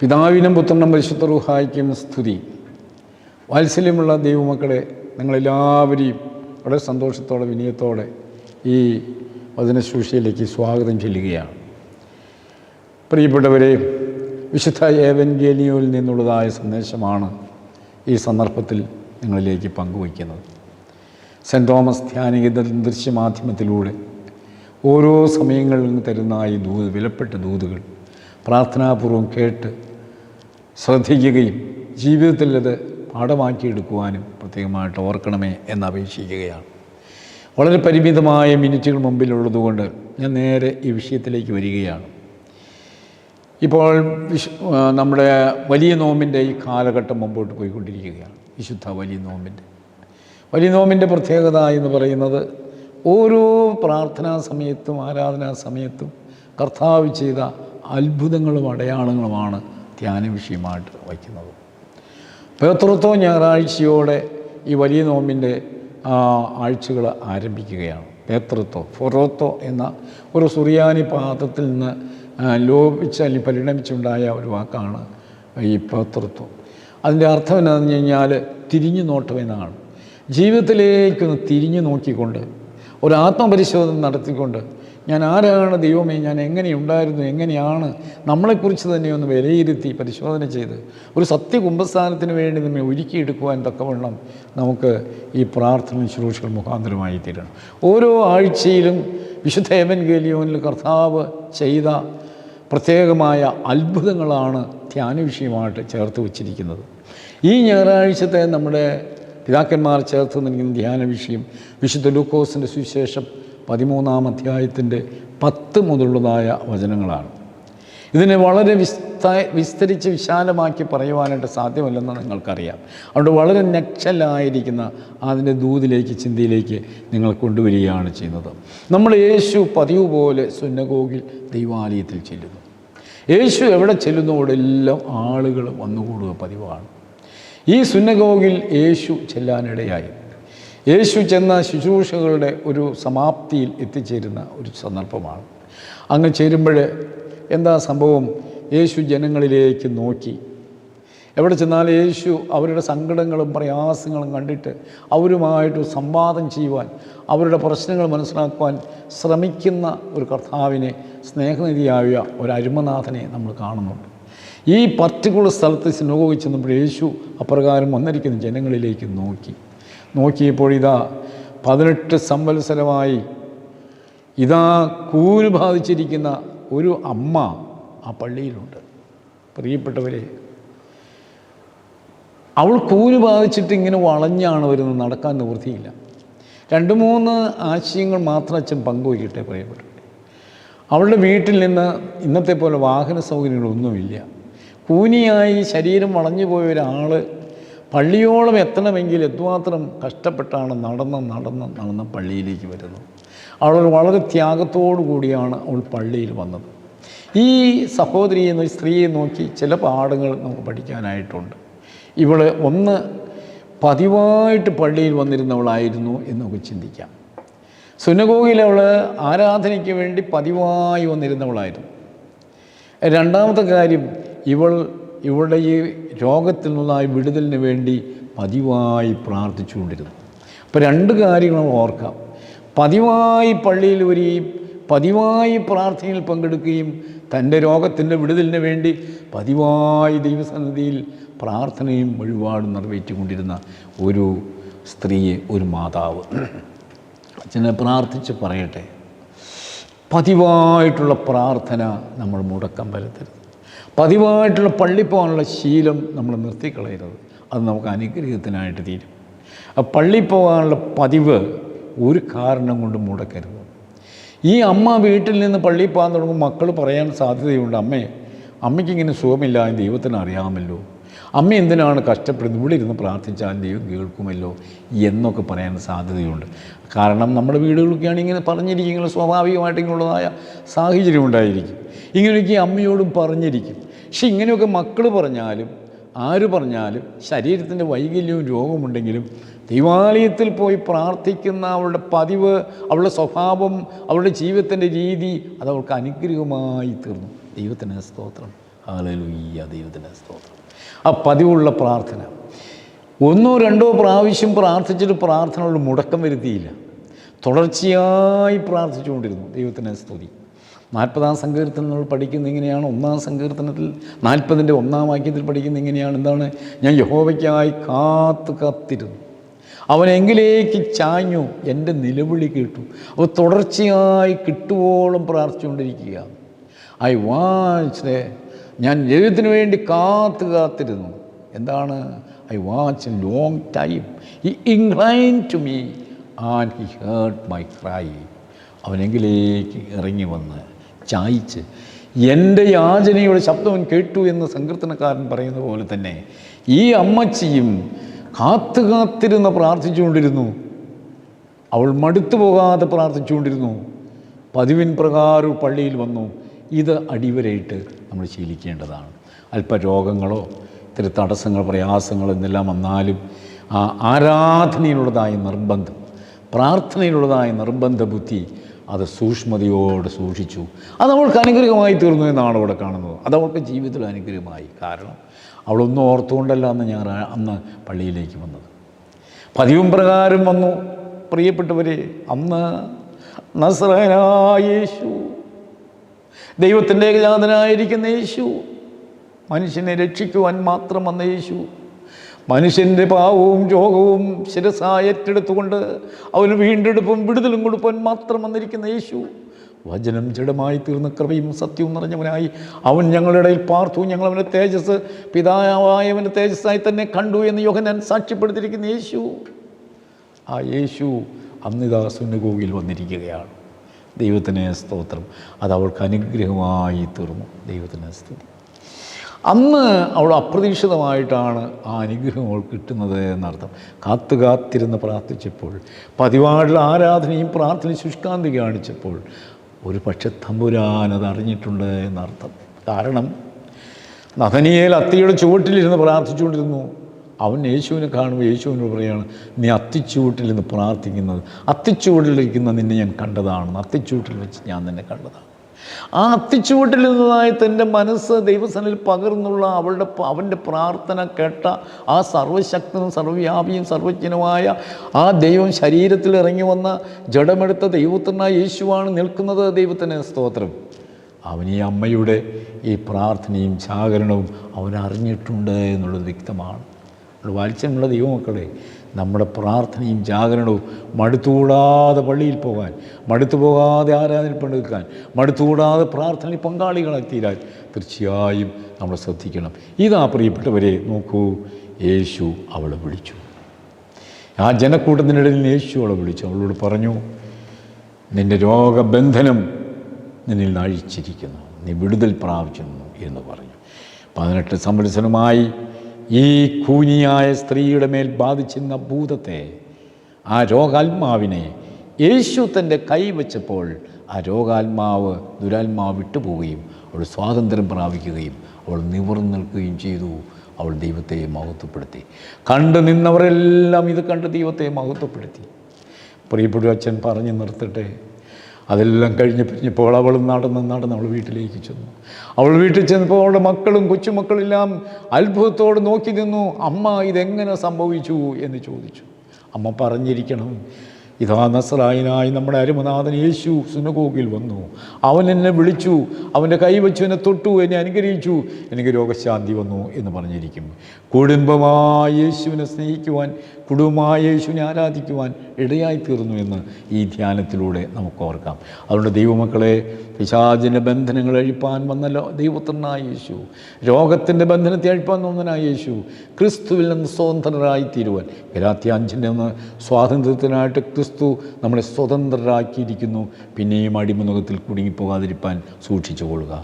പിതാവിനും പുത്രനും പരിശുദ്ധ റൂഹായ്ക്കും സ്തുതി. വാത്സല്യമുള്ള ദൈവമക്കളെ, നിങ്ങളെല്ലാവരെയും വളരെ സന്തോഷത്തോടെ വിനയത്തോടെ ഈ വചനശുശ്രൂഷയിലേക്ക് സ്വാഗതം ചെല്ലുകയാണ്. പ്രിയപ്പെട്ടവരെ, വിശുദ്ധ ഏവൻഗേലിയോയിൽ നിന്നുള്ളതായ സന്ദേശമാണ് ഈ സന്ദർഭത്തിൽ നിങ്ങളിലേക്ക് പങ്കുവയ്ക്കുന്നത്. സെൻറ്റ് തോമസ് ധ്യാനഗീത ദൃശ്യമാധ്യമത്തിലൂടെ ഓരോ സമയങ്ങളിലും തരുന്ന ഈ വിലപ്പെട്ട ദൂതുകൾ പ്രാർത്ഥനാപൂർവം കേട്ട് ശ്രദ്ധിക്കുകയും ജീവിതത്തിൽ അത് പാഠമാക്കിയെടുക്കുവാനും പ്രത്യേകമായിട്ട് ഓർക്കണമേ എന്നപേക്ഷിക്കുകയാണ്. വളരെ പരിമിതമായ മിനിറ്റുകൾ മുമ്പിലുള്ളതുകൊണ്ട് ഞാൻ നേരെ ഈ വിഷയത്തിലേക്ക് വരികയാണ്. ഇപ്പോൾ നമ്മുടെ വലിയ നോമ്പിൻ്റെ ഈ കാലഘട്ടം മുമ്പോട്ട് പോയിക്കൊണ്ടിരിക്കുകയാണ്. വിശുദ്ധ വലിയ നോമ്പിൻ്റെ പ്രത്യേകത എന്ന് പറയുന്നത് ഓരോ പ്രാർത്ഥനാ സമയത്തും ആരാധനാ സമയത്തും കർത്താവ് ചെയ്ത അത്ഭുതങ്ങളും അടയാളങ്ങളുമാണ് ധ്യാന വിഷയമായിട്ട് വയ്ക്കുന്നത്. പേത്രത്തോ ഞായറാഴ്ചയോടെ ഈ വലിയ നോമ്പിൻ്റെ ആഴ്ചകൾ ആരംഭിക്കുകയാണ്. പേത്രത്തോ ഫൊറോത്തോ എന്ന ഒരു സുറിയാനി പാദത്തിൽ നിന്ന് ലോപിച്ച് അല്ലെങ്കിൽ പരിണമിച്ചുണ്ടായ ഒരു വാക്കാണ് ഈ പേത്രത്വം. അതിൻ്റെ അർത്ഥം എന്താണെന്ന് കഴിഞ്ഞാൽ തിരിഞ്ഞു നോട്ടം എന്നാണ്. ജീവിതത്തിലേക്കൊന്ന് തിരിഞ്ഞു നോക്കിക്കൊണ്ട് ഒരു ആത്മപരിശോധന നടത്തിക്കൊണ്ട് ഞാൻ ആരാണ് ദൈവമേ, ഞാൻ എങ്ങനെയുണ്ടായിരുന്നു, എങ്ങനെയാണ്, നമ്മളെക്കുറിച്ച് തന്നെ ഒന്ന് വിലയിരുത്തി പരിശോധന ചെയ്ത് ഒരു സത്യകുംഭസ്ഥാനത്തിന് വേണ്ടി നമ്മെ ഒരുക്കിയെടുക്കുവാൻ തക്കവണ്ണം നമുക്ക് ഈ പ്രാർത്ഥന ശുശ്രൂഷകൾ മുഖാന്തരമായി തീരണം. ഓരോ ആഴ്ചയിലും വിശുദ്ധ ഏവൻഗേലിയോനിൽ കർത്താവ് ചെയ്ത പ്രത്യേകമായ അത്ഭുതങ്ങളാണ് ധ്യാന വിഷയമായിട്ട് ചേർത്ത് വച്ചിരിക്കുന്നത്. ഈ ഞായറാഴ്ചത്തെ നമ്മുടെ പിതാക്കന്മാർ ചേർത്ത് നൽകുന്ന ധ്യാന വിഷയം വിശുദ്ധ ലൂക്കോസിൻ്റെ സുവിശേഷം 13-ാം അധ്യായത്തിൻ്റെ 10 മുതലുള്ളതായ വചനങ്ങളാണ്. ഇതിനെ വളരെ വിസ്തരിച്ച് വിശാലമാക്കി പറയുവാനായിട്ട് സാധ്യമല്ലെന്ന് നിങ്ങൾക്കറിയാം. അതുകൊണ്ട് വളരെ നക്ഷലായിരിക്കുന്ന അതിൻ്റെ ദൂതിലേക്ക്, ചിന്തയിലേക്ക് നിങ്ങൾ കൊണ്ടുവരികയാണ് ചെയ്യുന്നത്. നമ്മൾ യേശു പതിവ് പോലെ സുന്നഗോഗിൽ ദൈവാലയത്തിൽ ചെല്ലുന്നു. യേശു എവിടെ ചെല്ലുന്നതോടെല്ലാം ആളുകൾ വന്നുകൂടുക പതിവാണ്. ഈ സുന്നഗോഗിൽ യേശു ചെല്ലാനിടയായി. യേശു ചെന്ന ശുശ്രൂഷകളുടെ ഒരു സമാപ്തിയിൽ എത്തിച്ചേരുന്ന ഒരു സന്ദർഭമാണ്. അങ്ങ് ചേരുമ്പോൾ എന്താ സംഭവം? യേശു ജനങ്ങളിലേക്ക് നോക്കി. എവിടെ ചെന്നാൽ യേശു അവരുടെ സങ്കടങ്ങളും പ്രയാസങ്ങളും കണ്ടിട്ട് അവരുമായിട്ട് സംവാദം ചെയ്യുവാൻ, അവരുടെ പ്രശ്നങ്ങൾ മനസ്സിലാക്കുവാൻ ശ്രമിക്കുന്ന ഒരു കർത്താവിനെ, സ്നേഹനിധിയായ ഒരു അരുമനാഥനെ നമ്മൾ കാണുന്നുണ്ട്. ഈ പർട്ടിക്കുലർ സ്ഥലത്ത് സിനഗോഗിൽ ചെന്നപ്പോൾ യേശു അപ്രകാരം വന്നിരിക്കുന്ന ജനങ്ങളിലേക്ക് നോക്കിയപ്പോൾ ഇതാ 18 സംവത്സരമായി ഇതാ കൂന് ബാധിച്ചിരിക്കുന്ന ഒരു അമ്മ ആ പള്ളിയിലുണ്ട്. പ്രിയപ്പെട്ടവരെ, അവൾ കൂന് ബാധിച്ചിട്ട് ഇങ്ങനെ വളഞ്ഞാണ് വരുന്നത്, നടക്കാൻ നിവൃത്തിയില്ല. 2-3 ആശയങ്ങൾ മാത്രം അച്ഛൻ പങ്കുവയ്ക്കട്ടെ. പ്രിയപ്പെട്ടവരെ, അവളുടെ വീട്ടിൽ നിന്ന് ഇന്നത്തെ പോലെ വാഹന സൗകര്യങ്ങളൊന്നുമില്ല. കൂനിയായി ശരീരം വളഞ്ഞു പോയ ഒരാൾ പള്ളിയോളം എത്തണമെങ്കിൽ എന്തുമാത്രം കഷ്ടപ്പെട്ടാണ് നടന്ന് പള്ളിയിലേക്ക് വരുന്നത്. അവൾ വളരെ ത്യാഗത്തോടു കൂടിയാണ് അവൾ പള്ളിയിൽ വന്നത്. ഈ സഹോദരിയെ, സ്ത്രീയെ നോക്കി ചില പാഠങ്ങൾ നമുക്ക് പഠിക്കാനായിട്ടുണ്ട്. ഇവൾ ഒന്ന് പതിവായിട്ട് പള്ളിയിൽ വന്നിരുന്നവളായിരുന്നു എന്ന് നമുക്ക് ചിന്തിക്കാം. സുന്നഗോഗിൽ അവൾ ആരാധനയ്ക്ക് വേണ്ടി പതിവായി വന്നിരുന്നവളായിരുന്നു. രണ്ടാമത്തെ കാര്യം, ഇവളുടെ ഈ രോഗത്തിൽ നിന്നായി വിടുതലിന് വേണ്ടി പതിവായി പ്രാർത്ഥിച്ചുകൊണ്ടിരുന്നു. അപ്പോൾ 2 കാര്യങ്ങൾ ഓർക്കാം. പതിവായി പള്ളിയിൽ വരികയും പതിവായി പ്രാർത്ഥനയിൽ പങ്കെടുക്കുകയും തൻ്റെ രോഗത്തിൻ്റെ വിടുതലിന് വേണ്ടി പതിവായി ദൈവസന്നിധിയിൽ പ്രാർത്ഥനയും വഴിപാടും നിറവേറ്റിക്കൊണ്ടിരുന്ന ഒരു സ്ത്രീയെ, ഒരു മാതാവ്. അച്ഛനെ പ്രാർത്ഥിച്ച് പറയട്ടെ, പതിവായിട്ടുള്ള പ്രാർത്ഥന നമ്മൾ മുടക്കം വരുത്തരുത്. പതിവായിട്ടുള്ള പള്ളി പോകാനുള്ള ശീലം നമ്മൾ നിർത്തിക്കളയരുത്. അത് നമുക്ക് അനുഗ്രഹത്തിനായിട്ട് തീരും. പള്ളി പോകാനുള്ള പതിവ് ഒരു കാരണം കൊണ്ട് മുടക്കരുത്. ഈ അമ്മ വീട്ടിൽ നിന്ന് പള്ളിയിൽ പോകാൻ തുടങ്ങുമ്പോൾ മക്കൾ പറയാൻ സാധ്യതയുണ്ട്, അമ്മയ്ക്കിങ്ങനെ സുഖമില്ല, ദൈവത്തിന് അറിയാമല്ലോ, അമ്മ എന്തിനാണ് കഷ്ടപ്പെടുന്നത്, ഇവിടെ ഇരുന്ന് പ്രാർത്ഥിച്ചാൽ ദൈവം കേൾക്കുമല്ലോ എന്നൊക്കെ പറയാൻ സാധ്യതയുണ്ട്. കാരണം നമ്മുടെ വീടുകളൊക്കെയാണ് ഇങ്ങനെ പറഞ്ഞിരിക്കുന്നത്, സ്വാഭാവികമായിട്ട് ഇങ്ങനെയുള്ളതായ സാഹചര്യം ഉണ്ടായിരിക്കും. ഇങ്ങനെയൊക്കെ അമ്മയോടും പറഞ്ഞിരിക്കും. പക്ഷെ ഇങ്ങനെയൊക്കെ മക്കൾ പറഞ്ഞാലും ആര് പറഞ്ഞാലും ശരീരത്തിൻ്റെ വൈകല്യവും രോഗമുണ്ടെങ്കിലും ദൈവാലയത്തിൽ പോയി പ്രാർത്ഥിക്കുന്ന അവളുടെ പതിവ്, അവളുടെ സ്വഭാവം, അവളുടെ ജീവിതത്തിൻ്റെ രീതി അത് അവൾക്ക് അനുഗ്രഹമായി തീർന്നു. ദൈവത്തിന് സ്തോത്രം, ഹല്ലേലൂയ, ദൈവത്തിൻ്റെ സ്തോത്രം. ആ പതിവുള്ള പ്രാർത്ഥന 1 2 പ്രാവശ്യം പ്രാർത്ഥിച്ചിട്ട് പ്രാർത്ഥനയോട് മുടക്കം വരുത്തിയില്ല. തുടർച്ചയായി പ്രാർത്ഥിച്ചുകൊണ്ടിരുന്നു. ദൈവത്തിൻ്റെ സ്തുതി. 40-ാം സങ്കീർത്തനം നമ്മൾ പഠിക്കുന്നത് ഇങ്ങനെയാണ്. 1-ാം സങ്കീർത്തനത്തിൽ 40-ന്റെ 1-ാം വാക്യത്തിൽ പഠിക്കുന്നത് ഇങ്ങനെയാണ്. എന്താണ്? ഞാൻ യഹോവയ്ക്കായി കാത്തിരുന്നു, അവനെങ്കിലേക്ക് ചാഞ്ഞു, എൻ്റെ നിലവിളി കേട്ടു. അപ്പോൾ തുടർച്ചയായി കിട്ടുവോളം പ്രാർത്ഥിച്ചുകൊണ്ടിരിക്കുക. ഞാൻ ദൈവത്തിന് വേണ്ടി കാത്തിരുന്നു. എന്താണ്? I watched a long time. He inclined to me and he heard my cry. അവനെങ്കിലേക്ക് ഇറങ്ങി വന്ന് ചായ്ച്ച് എൻ്റെ യാചനയുടെ ശബ്ദം അവൻ കേട്ടു എന്ന് സങ്കീർത്തനക്കാരൻ പറയുന്ന പോലെ തന്നെ ഈ അമ്മച്ചിയും കാത്തിരുന്ന് പ്രാർത്ഥിച്ചുകൊണ്ടിരുന്നു. അവൾ മടുത്തു പോകാതെ പ്രാർത്ഥിച്ചുകൊണ്ടിരുന്നു. പതിവിൻ പ്രകാരം പള്ളിയിൽ വന്നു. ഇത് അടിവരയിട്ട് നമ്മൾ ശീലിക്കേണ്ടതാണ്. അല്പ രോഗങ്ങളോ ഇത്തിരി തടസ്സങ്ങൾ, പ്രയാസങ്ങൾ എന്നെല്ലാം വന്നാലും ആ ആരാധനയിലുള്ളതായ നിർബന്ധം, പ്രാർത്ഥനയിലുള്ളതായ നിർബന്ധ ബുദ്ധി അത് സൂക്ഷ്മതയോടെ സൂക്ഷിച്ചു. അത് അവൾക്ക് അനുഗ്രഹമായി തീർന്നു എന്നാണ് ഇവിടെ കാണുന്നത്. അതവൾക്ക് ജീവിതത്തിൽ അനുഗ്രഹമായി. കാരണം അവളൊന്നും ഓർത്തുകൊണ്ടല്ല അന്ന് പള്ളിയിലേക്ക് വന്നത്. പതിവും പ്രകാരം വന്നു. പ്രിയപ്പെട്ടവരെ, അന്ന് നസ്രയനായ യേശു, ദൈവത്തിൻ്റെ ഏകജാതനായിരിക്കുന്ന യേശു, മനുഷ്യനെ രക്ഷിക്കുവാൻ മാത്രം വന്ന യേശു, മനുഷ്യൻ്റെ പാവവും രോഗവും ശിരസായി ഏറ്റെടുത്തുകൊണ്ട് അവന് വീണ്ടെടുപ്പും വിടുതലും കൊടുപ്പാൻ മാത്രം വന്നിരിക്കുന്ന യേശു, വചനം ജഡമായി തീർന്ന കൃപയും സത്യവും നിറഞ്ഞവനായി അവൻ ഞങ്ങളുടെ ഇടയിൽ പാർത്തു. ഞങ്ങളവൻ്റെ തേജസ് പിതാവായവൻ്റെ തേജസ്സായി തന്നെ കണ്ടു എന്ന് യോഹന്നാൻ സാക്ഷ്യപ്പെടുത്തിയിരിക്കുന്ന യേശു, ആ യേശു അന്നിതാ സുന്നഗോഗിൽ വന്നിരിക്കുകയാണ്. ദൈവത്തിന് സ്തോത്രം. അത് അവൾക്ക് അനുഗ്രഹമായി തീർന്നു. ദൈവത്തിന് സ്തുതി. അന്ന് അവൾ അപ്രതീക്ഷിതമായിട്ടാണ് ആ അനുഗ്രഹം അവൾ കിട്ടുന്നത് എന്നർത്ഥം. കാത്തിരുന്ന് പ്രാർത്ഥിച്ചപ്പോൾ, പതിവായിട്ടുള്ള ആരാധനയും പ്രാർത്ഥനയും ശുഷ്കാന്തി കാണിച്ചപ്പോൾ ഒരു പക്ഷെ തമ്പുരാൻ അത് അറിഞ്ഞിട്ടുണ്ട് എന്നർത്ഥം. കാരണം നഥനിയേൽ അത്തിയുടെ ചുവട്ടിലിരുന്ന് പ്രാർത്ഥിച്ചുകൊണ്ടിരുന്നു. അവൻ യേശുവിനെ കാണുമ്പോൾ യേശുവിനോട് പറയുകയാണ്, നീ അത്തിച്ചൂട്ടിൽ നിന്ന് പ്രാർത്ഥിക്കുന്നത്, അത്തിച്ചൂട്ടിലിരിക്കുന്ന നിന്നെ ഞാൻ കണ്ടതാണ്, അത്തിച്ചൂട്ടിൽ വെച്ച് ഞാൻ നിന്നെ കണ്ടതാണ്. ആ അത്തിച്ചൂട്ടിൽ നിന്നതായി തൻ്റെ മനസ്സ് ദൈവസന്നിധിയിൽ പകർന്നുള്ള അവൻ്റെ പ്രാർത്ഥന കേട്ട ആ സർവശക്തനും സർവ്വവ്യാപിയും സർവജ്ഞനുമായ ആ ദൈവം ശരീരത്തിൽ ഇറങ്ങി വന്ന ജഡമെടുത്ത ദൈവപുത്രനായ യേശുവാണ് നിൽക്കുന്നത്. ദൈവത്തിന് സ്തോത്രം. അവൻ ഈ അമ്മയുടെ ഈ പ്രാർത്ഥനയും ജാഗരണവും അവൻ അറിഞ്ഞിട്ടുണ്ട് എന്നുള്ളത് വ്യക്തമാണ്. വാത്സല്യമുള്ള ദൈവമക്കളെ, നമ്മുടെ പ്രാർത്ഥനയും ജാഗരണവും മടുത്തുകൂടാതെ പള്ളിയിൽ പോകാൻ, മടുത്തു പോകാതെ ആരാധനയിൽ പങ്കെടുക്കാൻ, മടുത്തുകൂടാതെ പ്രാർത്ഥനയിൽ പങ്കാളികളായി തീരാൻ തീർച്ചയായും നമ്മൾ ശ്രദ്ധിക്കണം. ഇതാ പ്രിയപ്പെട്ടവരെ, നോക്കൂ, യേശു അവളെ വിളിച്ചു. ആ ജനക്കൂട്ടത്തിനിടയിൽ യേശു അവളെ വിളിച്ചു. അവളോട് പറഞ്ഞു, നിൻ്റെ രോഗബന്ധനം നിന്നിൽ നിന്ന് അഴിച്ചിരിക്കുന്നു, നീ വിടുതൽ പ്രാപിച്ചിരുന്നു എന്ന് പറഞ്ഞു. 18 സംവത്സരമായി ഈ കൂനിയായ സ്ത്രീയുടെ മേൽ ബാധിച്ചിരുന്ന ഭൂതത്തെ, ആ രോഗാത്മാവിനെ യേശു തൻ്റെ കൈ വച്ചപ്പോൾ ആ ദുരാത്മാവ് വിട്ടുപോവുകയും അവൾ സ്വാതന്ത്ര്യം പ്രാപിക്കുകയും അവൾ നിവർന്നു നിൽക്കുകയും ചെയ്തു. അവൾ ദൈവത്തെ മഹത്വപ്പെടുത്തി. കണ്ടു നിന്നവരെല്ലാം ഇത് കണ്ട് ദൈവത്തെ മഹത്വപ്പെടുത്തി. പ്രിയപ്പെട്ട അച്ഛൻ പറഞ്ഞു നിർത്തട്ടെ. അതെല്ലാം കഴിഞ്ഞപ്പോൾ അവൾ നടന്ന് അവൾ വീട്ടിലേക്ക് ചെന്നു. അവൾ വീട്ടിൽ ചെന്നപ്പോൾ അവളുടെ മക്കളും കൊച്ചുമക്കളെല്ലാം അത്ഭുതത്തോടെ നോക്കി നിന്നു. അമ്മ, ഇതെങ്ങനെ സംഭവിച്ചു എന്ന് ചോദിച്ചു. അമ്മ പറഞ്ഞിരിക്കണം, ഇതാ നസ്രായനായി നമ്മുടെ അരുമനാഥൻ യേശു സുനഗോഗിൽ വന്നു. അവൻ എന്നെ വിളിച്ചു, അവൻ്റെ കൈവച്ചു, എന്നെ തൊട്ടു, എന്നെ അനുഗ്രഹിച്ചു, എനിക്ക് രോഗശാന്തി വന്നു എന്ന് പറഞ്ഞിരിക്കും. കുടുംബമായ യേശുവിനെ സ്നേഹിക്കുവാൻ, കുടുംബമായ യേശുവിനെ ആരാധിക്കുവാൻ ഇടയായിത്തീർന്നു എന്ന് ഈ ധ്യാനത്തിലൂടെ നമുക്ക് ഓർക്കാം. അതുകൊണ്ട് ദൈവമക്കളെ, പിശാചിൻ്റെ ബന്ധനങ്ങൾ അഴിപ്പാൻ വന്നല്ലോ ദൈവപുത്രനായ യേശു, രോഗത്തിൻ്റെ ബന്ധനത്തെ അഴിപ്പാൻ വന്നനായ യേശു, ക്രിസ്തുവിൽ നിന്ന് സ്വതന്ത്രരായിത്തീരുവാൻ, ഗലാത്യ 5:1 സ്വാതന്ത്ര്യത്തിനായിട്ട് ക്രിസ്തു നമ്മളെ സ്വതന്ത്രരാക്കിയിരിക്കുന്നു. പിന്നെയും അടിമനുഖത്തിൽ കുടുങ്ങിപ്പോകാതിരിപ്പാൻ സൂക്ഷിച്ചു കൊള്ളുക.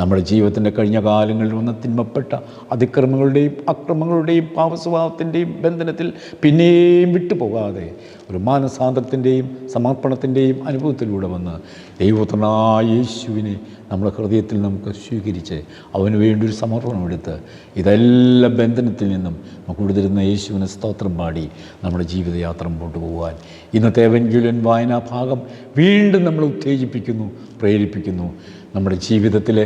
നമ്മുടെ ജീവിതത്തിൻ്റെ കഴിഞ്ഞ കാലങ്ങളിൽ വന്ന തിന്മപ്പെട്ട അതിക്രമങ്ങളുടെയും അക്രമങ്ങളുടെയും പാപസ്വഭാവത്തിൻ്റെയും ബന്ധനത്തിൽ പിന്നെയും വിട്ടുപോകാതെ ഒരു മാനസാന്തരത്തിൻ്റെയും സമർപ്പണത്തിൻ്റെയും അനുഭവത്തിലൂടെ വന്ന് ദൈവപുത്രനായ യേശുവിനെ നമ്മുടെ ഹൃദയത്തിൽ നമുക്ക് സ്വീകരിച്ച് അവന് വേണ്ടി ഒരു സമർപ്പണമെടുത്ത് ഇതെല്ലാം ബന്ധനത്തിൽ നിന്നും നമുക്ക് വിടുതരുന്ന യേശുവിനെ സ്തോത്രം പാടി നമ്മുടെ ജീവിതയാത്ര മുമ്പോട്ട് പോകുവാൻ ഇന്നത്തെ എവൻഗേലിയൻ വായനാ ഭാഗം വീണ്ടും നമ്മളെ ഉത്തേജിപ്പിക്കുന്നു, പ്രേരിപ്പിക്കുന്നു. നമ്മുടെ ജീവിതത്തിലെ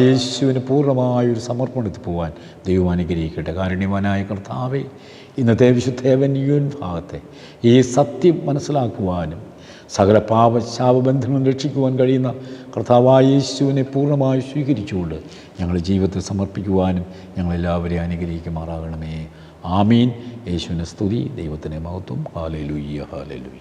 യേശുവിന് പൂർണ്ണമായൊരു സമർപ്പണത്തിൽ പോകാൻ ദൈവം അനുഗ്രഹിക്കട്ടെ. കാരുണ്യവാനായ കർത്താവേ, ഇന്നത്തെ വിശുദ്ധ ഏവന്യൂൻ ഭാഗത്തെ ഈ സത്യം മനസ്സിലാക്കുവാനും സകല ശാപബന്ധങ്ങളും രക്ഷിക്കുവാൻ കഴിയുന്ന കർത്താവായ യേശുവിനെ പൂർണ്ണമായി സ്വീകരിച്ചുകൊണ്ട് ഞങ്ങളുടെ ജീവിതത്തിൽ സമർപ്പിക്കുവാനും ഞങ്ങളെല്ലാവരെയും അനുഗ്രഹിക്കുമാറാകണമേ. ആമീൻ. യേശുവിനെ സ്തുതി, ദൈവത്തിൻ്റെ മഹത്വം. Hallelujah, hallelujah.